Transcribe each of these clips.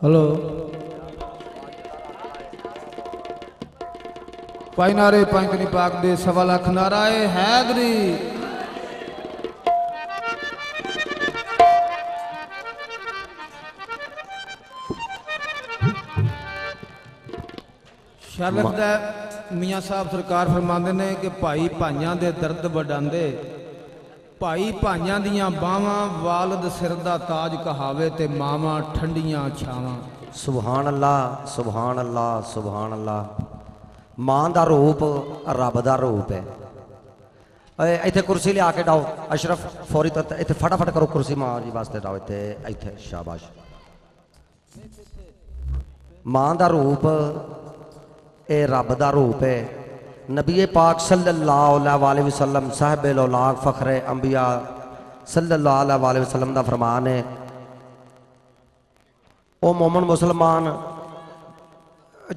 Hello पाई नारे पंकनी पाक दे 1.25 lakh नाराए Hydari. Sir लगता मियाँ साहब सरकार फरमाते ने कि भाई भाइयों के दर्द वडांदे भाई भाइयों दियां बावां वालद सिर दा ताज कहावे ते मावां ठंडियां छावां। सुभान अल्लाह सुभान अल्लाह सुभान अल्लाह। मां दा रूप रब दा रूप है। इत्थे कुर्सी लिया के डाओ अशरफ फौरी तो इत्थे फटाफट करो कुर्सी मां जी वास्ते डाओ इत्थे इत्थे शाबाश। मां दा रूप ए रब दा रूप है। नबी पाक सल्लल्लाहु अलैहि वसल्लम साहिबुल औलाद फखरे अंबिया सल्लल्लाहु अलैहि वसल्लम दा फरमान है ओ मोमन मुसलमान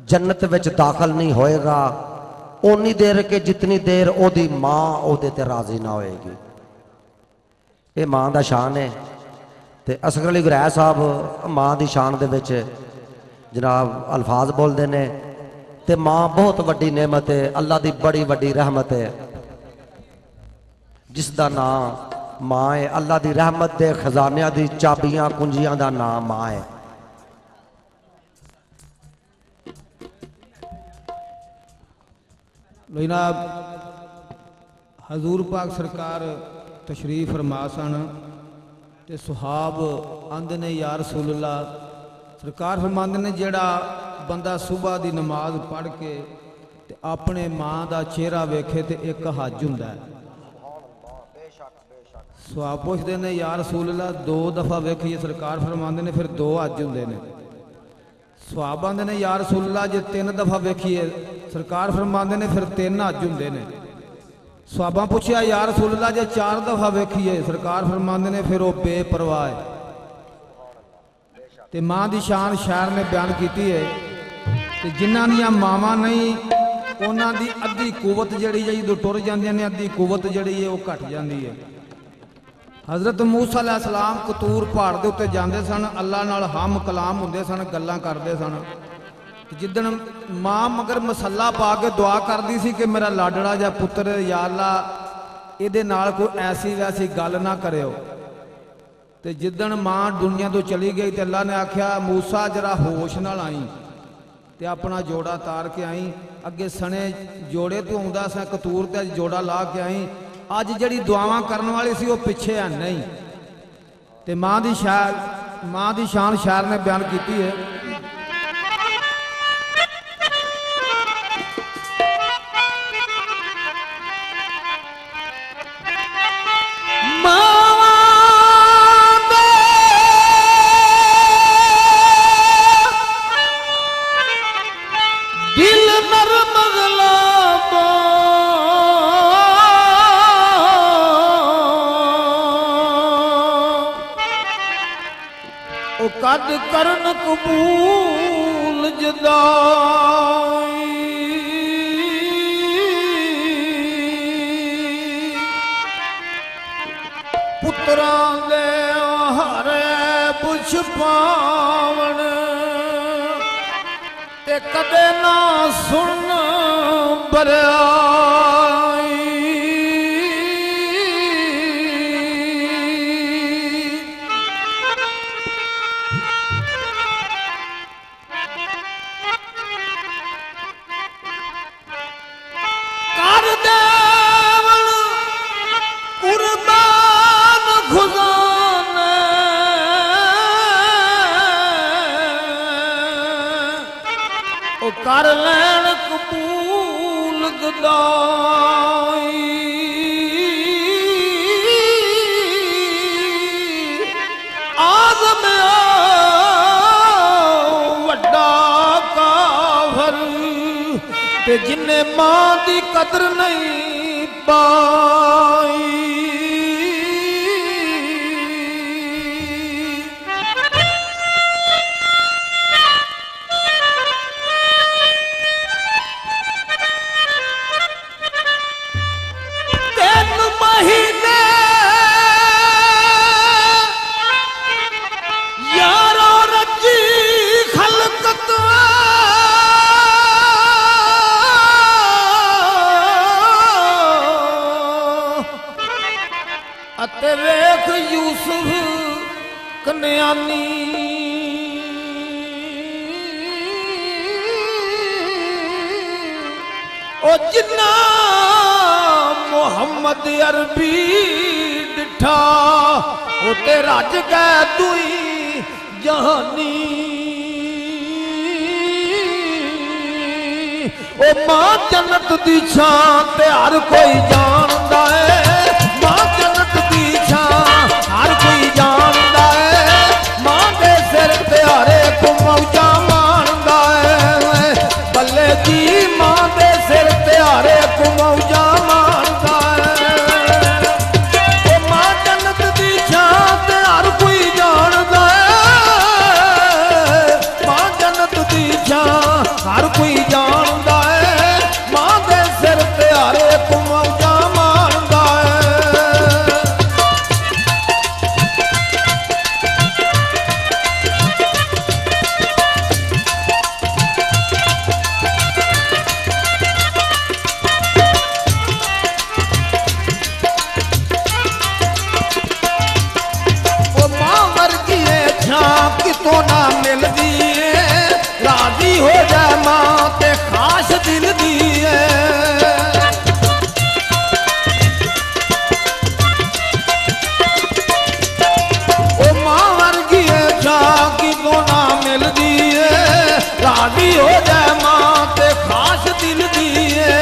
जन्नत विच दाखिल नहीं होएगा उन्नी देर के जितनी देर ओदी मां ओदे ते राजी ना होएगी। ये मां दा शान है। ते असगर अली गुरैर साहब मां दी शान दे विच जनाब अल्फाज बोलते ने ते मां बहुत वड्डी नेमत है अल्लाह दी बड़ी वड्डी रहमत है जिसका नाम मां है। अल्लाह दी रहमत दे खजानिया दी चाबियां कुंजियां दा नाम मां है। जनाब हजूर पाक सरकार तशरीफ फरमा सन ते सुहाब आंदे ने या रसूलल्लाह सरकार फरमांदे ने जेड़ा बंदा सुबह की नमाज पढ़ के ते अपने मां का चेहरा वेखे तो एक हज हुंदा है। सुहाब पुछदे ने या रसूलल्लाह 2 दफा वेखिए सरकार फरमांदे ने फिर 2 हज हुंदे ने। सुहाब आंदे ने या रसूलल्लाह जे 3 दफा वेखिए सरकार फरमांदे ने फिर 3 हज हुंदे ने। सुहाबा पूछया या रसूलल्लाह जे 4 दफा वेखिए सरकार फरमांदे ने फिर वो बेपरवाह है। ते मां की शान शायर ने बयान की है कि जिन्हां दियां मावां नहीं उन्हां दी अद्धी कुवत जिहड़ी है जो टुर जांदियां ने अद्धी कुवत जिहड़ी है वो घट जाती है। हज़रत मूसा अलैहिस्सलाम कतूर पहाड़ के उत्ते जाते सन अल्लाह नाल हम कलाम हुंदे सन गल्लां करते सन। जिदन मां मगर मसला पा के दुआ करती सी कि मेरा लाडड़ा या पुत्र या अल्लाह इहदे नाल कोई ऐसी वैसी गल ना करियो। ते जिदन मां दुनिया तो चली गई तो अल्लाह ने आख्या मूसा जरा होश नाल आई ते अपना जोड़ा तार के आई अगे सने जोड़े तो आउंदा सा कतूर ते जोड़ा ला के आई। अज जिहड़ी दुआवां करने वाली सी वो पिछे है नहीं। ते मां दी शान शायर ने बयान की है कद करन कबूल जदाई पुत्रां दे हारे पुछ पावन ते कदे ना सुन बरियाई। कर लैन कबूल गदाई आज़म वड्डा काफर ते जिन्ने मां दी कदर नहीं पाई। यारो ਅਤੇ ਵੇਖ ਯੂਸਫ ਕਨਿਆਨੀ ਉਹ ਜਿੰਨਾ ਮੁਹੰਮਦ ਅਰਬੀ ਡਿਠਾ ਉਹ ਤੇ ਰੱਜ ਗਏ ਦੁਈ ਜਹਾਨੀ ਉਹ ਮਾਂ ਜੰਨਤ ਦੀ ਛਾਂ ਤੇ ਹਰ ਕੋਈ ਜਾਣਦਾ ਏ ਮਾਂ ਜੰਨਤ ਦੀ ਛਾਂ ਹਰ ਕੋਈ ਜਾਣਦਾ ਏ ਮਾਂ ਦੇ ਸਿਰ ਤੇ ਹਰੇ ਕੋ ਮੌਜਾਂ ਮਾਣਦਾ ਏ ਬੱਲੇ ਜੀ ਮਾਂ ਦੇ ਸਿਰ ਤੇ ਹਰੇ ਕੋ ਮੌਜਾਂ ਮਾਣਦਾ ਏ ਉਹ ਮਾਂ ਜੰਨਤ ਦੀ ਛਾਂ ਤੇ ਹਰ ਕੋਈ ਜਾਣਦਾ ਏ ਮਾਂ ਜੰਨਤ ਦੀ ਛਾਂ ਹਰ ਕੋਈ ਜਾਣਦਾ ਏ ਮਾਂ ਦੇ ਸਿਰ ਤੇ ਹਰੇ ਕੋ ਮੌਜਾਂ ਮਾਣਦਾ ਏ ਉਹ ਮਾਂ ਵਰਗੀ ਏ ਛਾਂ ਕਿਤੋਂ ਨਾ ਮਿਲਦੀ ਏ ਰਾਜ਼ੀ ਹੋ ਜਾ ਮਾਂ ਤੇ ਖਾਸ ਦਿਲ ਦੀ ਏ ਉਹ ਮਾਂ ਵਰਗੀ ਏ ਛਾਂ ਕਿਤੋਂ ਨਾ ਮਿਲਦੀ ਏ ਰਾਜ਼ੀ ਹੋ ਜਾ ਮਾਂ ਤੇ ਖਾਸ ਦਿਲ ਦੀ ਏ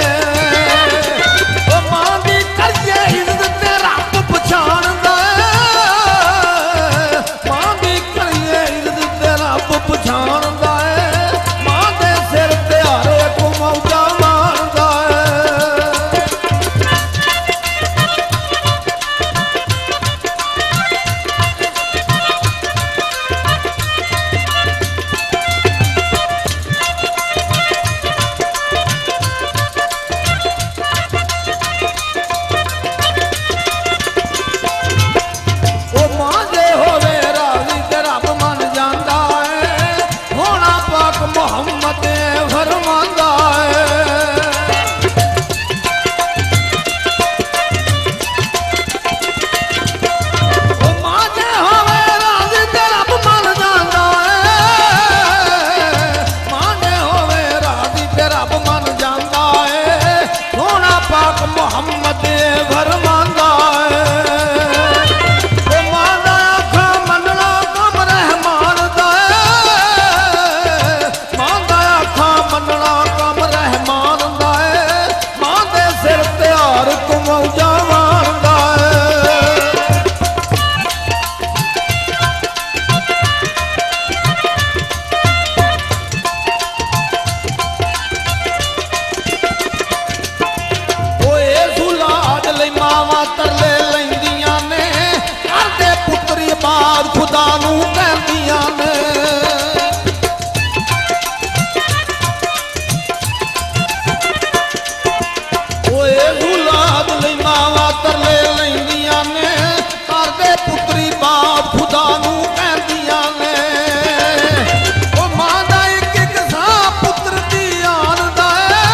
ਉਹ ਮਾਂ ਦੀ ਕਰੀਏ ਇੱਜ਼ਤ ਤੇ ਰੱਬ ਪਛਾਣਦਾ ਏ ਮਾਂ ਦੀ ਕਰੀਏ ਇੱਜ਼ਤ ਤੇ ਰੱਬ ਪਛਾਣਦਾ ਏ ਮਾਂ ਦੇ ਸਿਰ ਤੇ ਹਰੇ ਕੋ ਮੌਜਾਂ ਮਾਣਦਾ ਏ ਉਹ ਮਾਂ ਜੇ ਹੋਵੇ ਰਾਜ਼ੀ ਤੇ ਰੱਬ ਮੰਨ ਜਾਂਦਾ ਏ ਹੋਣਾ ਪਾਕ ਮੁਹੰਮਦ ਫਰਮਾਂਦਾ ਏ ਉਹ ਮਾਂ ਜੇ ਹੋਵੇ ਰਾਜ਼ੀ ਤੇ ਰੱਬ ਮੰਨ ਜਾਂਦਾ ਏ ਮਾਂ ਜੇ ਹੋਵੇ ਰਾਜ਼ੀ ਤੇ ਰੱਬ ਮੰਨ ਜਾਂਦਾ ਏ ਹੋਣਾ ਪਾਕ ਮੁਹੰਮਦ ਫਰਮਾਂਦਾ ਏ ਉਹ ਮਾਂ ਦਾ ਆਖਾਂ ਮੰਨਣਾ ਕੰਮ ਰਹਿਮਾਨ ਦਾ ਏ ਮਾਂ ਦਾ ਆਖਾਂ ਮੰਨਣਾ ਕੰਮ ਰਹਿਮਾਨ ਦਾ ਏ ਮਾਂ ਦੇ ਸਿਰ ਤੇ ਹਰ ਕੋ ਮੌਜਾਂ ਮਾਣਦਾ ਏ ਓਏ ਸੁਲਾਦ ਲਈ ਮਾਵਾਂ ਤਰਲੇ ਲੈਂਦੀਆਂ ਨੇ ਕਰਦੇ ਪੁੱਤਰੀ ਬਾਦ ਖੁਦਾ ਨੂੰ ਕਹਿੰਦੀਆਂ ਨੇ ਓਏ ਸੁਲਾਦ ਲਈ ਮਾਵਾਂ ਤਰਲੇ ਲੈਂਦੀਆਂ ਨੇ ਕਰਦੇ ਪੁੱਤਰੀ ਬਾਦ ਖੁਦਾ ਨੂੰ ਕਹਿੰਦੀਆਂ ਨੇ ਉਹ ਮਾਂ ਦਾ ਇੱਕ ਇੱਕ ਸਾਹ ਪੁੱਤਰ ਦੀ ਆਨ ਦਾ ਏ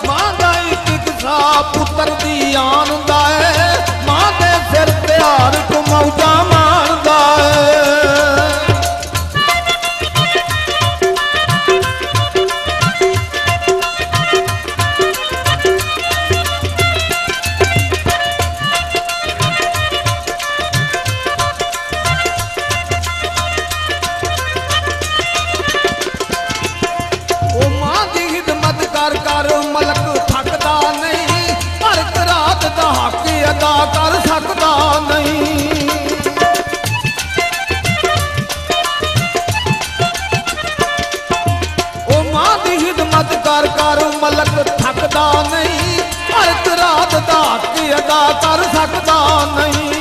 ਮਾਂ ਦਾ ਇੱਕ ਇੱਕ ਸਾਹ ਪੁੱਤਰ ਦੀ ਆਨ ਦਾ ਏ ਮਾਂ ਦੇ ਸਿਰ ਤੇ ਹਰ ਕੋ ਮੌਜਾਂ ਮਾਣਦਾ ਏ ਉਹ ਮਾਂ ਦੀ ਖਿਦਮਤ ਕਰ ਕਰ ਮਲਕ ਥੱਕਦਾ ਨਹੀਂ ਹਰ ਇੱਕ ਰਾਤ ਦਾ ਹੱਕ ਅਦਾ ਕਰ ਸਕਦਾ ਨਹੀਂ ਉਹ ਮਾਂ ਦੀ ਖਿਦਮਤ ਕਰ ਕਰ ਮਲਕ ਥੱਕਦਾ ਨਹੀਂ ਹਰ ਇੱਕ ਰਾਤ ਦਾ ਹੱਕ ਅਦਾ ਕਰ ਸਕਦਾ ਨਹੀਂ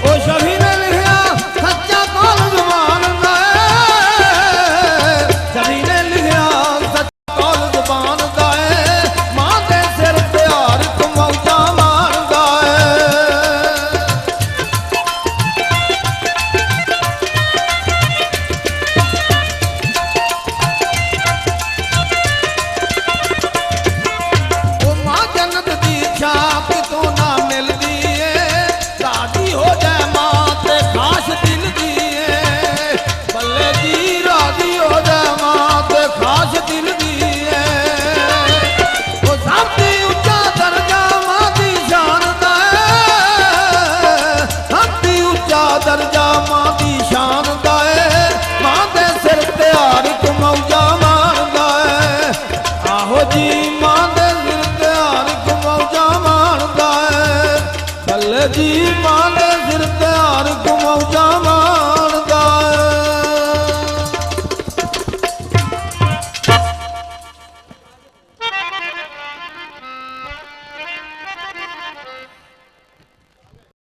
ਉਹ ਸ਼ਫੀ ਨੇ ਲਿਖਿਆ ਸੱਚਾ ਕੌਲ ਜ਼ੁਬਾਨ ਦਾ ਏ ਸ਼ਫੀ ਨੇ ਲਿਖਿਆ ਸੱਚਾ ਕੌਲ ਜ਼ੁਬਾਨ ਦਾ ਏ ਮਾਂ ਦੇ ਸਿਰ ਤੇ ਹਰ ਇੱਕ ਮੌਜਾਂ ਮਾਣਦਾ ਏ ਉਹ ਮਾਂ ਜੰਨਤ ਦੀ ਛਾਂ ਕਿਤੋਂ ਨਾ ਮਿਲਦੀ जी मां